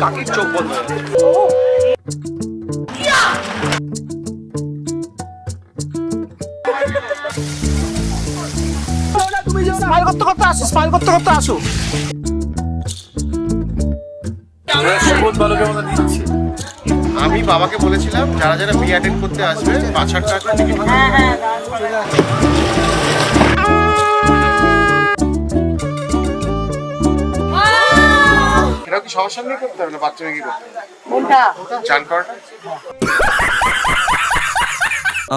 কাকির চোখ বন্ধ হয়ে যাচ্ছে। স্মাইল করতে করতে আসো, স্মাইল করতে করতে আসো। আমি বাবাকে বলেছিলাম যারা যারা বিয়ে অ্যাটেন্ড করতে আসবে 5,000 টাকা টিকিট। এটা কি সবার সঙ্গে করতে হবে না বাচ্চাকে কি করতে হবে? কোনটা চান করাটা?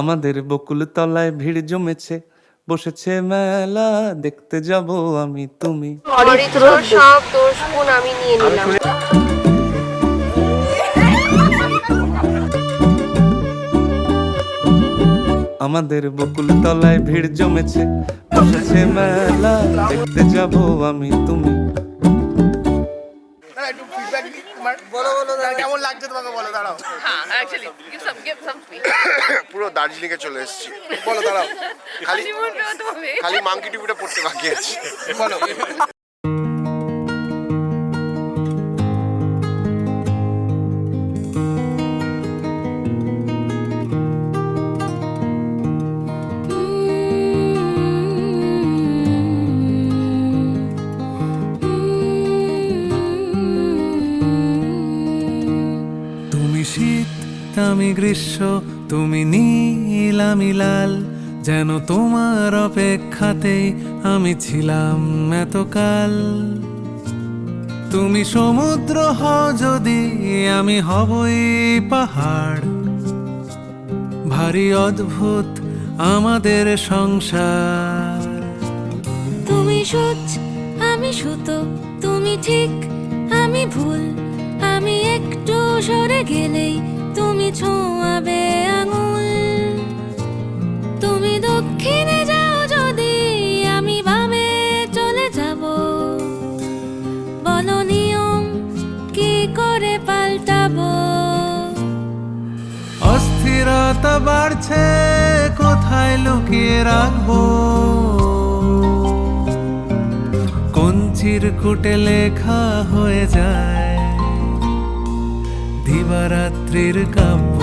আমাদের বকুল তলায় ভিড় জমেছে, বসেছে মেলা, দেখতে যাব আমি তুমি। চরিত্র সব দোষ গুণ আমি নিয়ে নিলাম। আমাদের বকুল তলায় ভিড় জমেছে, বসেছে মেলা, দেখতে যাব আমি তুমি। কেমন লাগছে তোমাকে বলো, দাঁড়াও। পুরো দার্জিলিং এ চলে এসেছি, বলো দাঁড়াও। খালি মাঙ্কি টিভিটা পড়তে বাকি আছে, বলো। তুমি শীত আমি গ্রীষ্ম, তুমি নীল আমি লাল, যেন তোমার অপেক্ষাতেই আমি ছিলাম এতকাল। তুমি সমুদ্র হও যদি, আমি হবই পাহাড়। ভারী অদ্ভুত আমাদের সংসার। তুমি সূচ আমি সুতো, তুমি ঠিক আমি ভুল, আমি একটু সরে গেলেই তুমি ছোঁয়াবে আঙুল। তুমি দক্ষিণে যাও যদি, আমি বামে চলে যাব। বলো নিয়ম কি করে পাল্টাবো। অস্থিরতা বাড়ছে, কোথায় লুকিয়ে রাখবো। কোন চিরকুটে লেখা হয়ে যায় দিবারাত্রির কাব্য।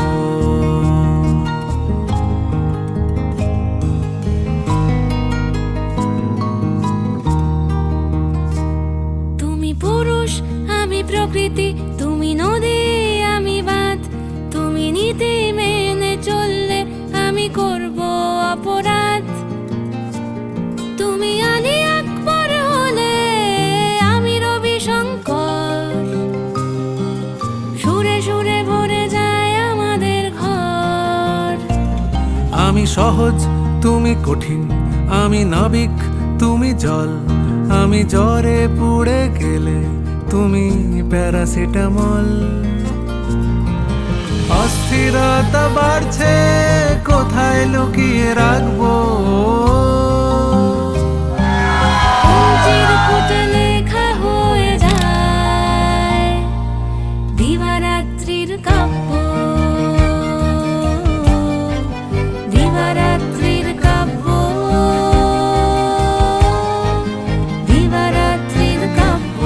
তুমি পুরুষ আমি প্রকৃতি, তুমি নদী আমি বাঁধ। তুমি নীতি মেনে চললে আমি করব অপরাধ। তুমি আলী আকবর হলে আমি রবি শঙ্কর। সুরে সুরে ভরে যায় আমাদের ঘর। আমি সহজ তুমি কঠিন, আমি নাবিক তুমি জল। আমি জ্বরে পুড়ে গেলে তুমি প্যারাসিটামল। অস্থিরতা বাড়ছে, কোথায় লুকিয়ে রাখবো। চিরকুটে লেখা হয়ে যায় দিবারাত্রির কাব্য। দিবারাত্রির কাব্য। দিবারাত্রির কাব্য।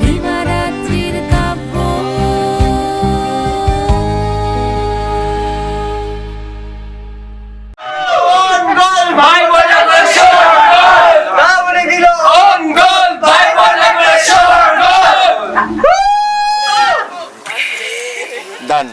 দিবারাত্রির কাব্য। ভাই বলে অন গোল, ভাই বলে ডান।